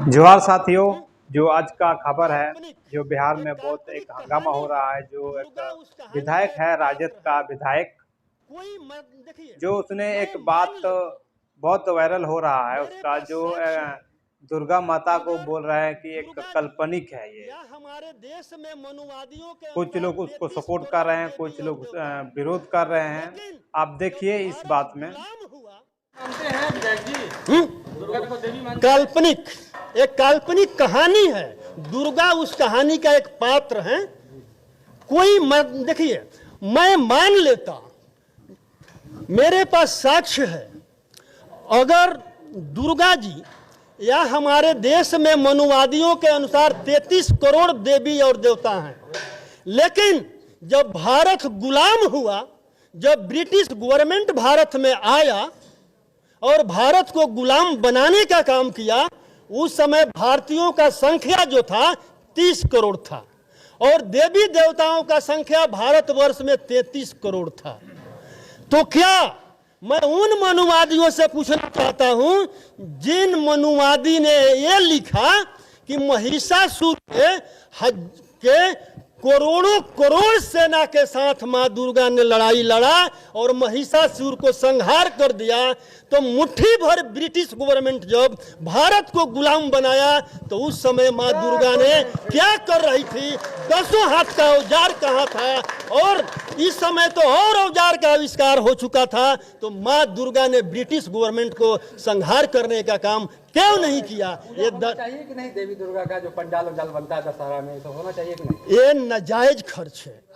जोहार साथियों, जो आज का खबर है, जो बिहार में बहुत एक हंगामा हो रहा है। जो एक विधायक है, राजद का विधायक, जो उसने एक बात बहुत वायरल हो रहा है उसका, जो दुर्गा माता को बोल रहा है कि एक काल्पनिक है। ये हमारे देश में मनुवादियों के कुछ लोग उसको सपोर्ट कर रहे हैं, कुछ लोग विरोध कर रहे हैं। आप देखिए इस बात में। काल्पनिक, एक काल्पनिक कहानी है। दुर्गा उस कहानी का एक पात्र है। कोई देखिए, मैं मान लेता, मेरे पास साक्ष्य है, अगर दुर्गा जी या हमारे देश में मनुवादियों के अनुसार 33 करोड़ देवी और देवता हैं, लेकिन जब भारत गुलाम हुआ, जब ब्रिटिश गवर्नमेंट भारत में आया और भारत को गुलाम बनाने का काम किया, उस समय भारतीयों का संख्या जो था 30 करोड़ था और देवी देवताओं का संख्या भारतवर्ष में 33 करोड़ था। तो क्या मैं उन मनुवादियों से पूछना चाहता हूं, जिन मनुवादी ने ये लिखा कि महिषासुर के करोड़ों करोड़ सेना के साथ मां दुर्गा ने लड़ाई लड़ा और महिषासुर को संहार कर दिया, तो मुट्ठी भर ब्रिटिश गवर्नमेंट जब भारत को गुलाम बनाया तो उस समय मां दुर्गा ने क्या कर रही थी? 10 हाथ का औजार कहाँ था? और इस समय तो और औजार का आविष्कार हो चुका था। तो मां दुर्गा ने ब्रिटिश गवर्नमेंट को संहार करने का काम क्यों नहीं किया? ये चाहिए कि नहीं? देवी दुर्गा का जो पंडाल बनता है दशहरा में, तो होना चाहिए कि नहीं? ये नाजायज खर्च है।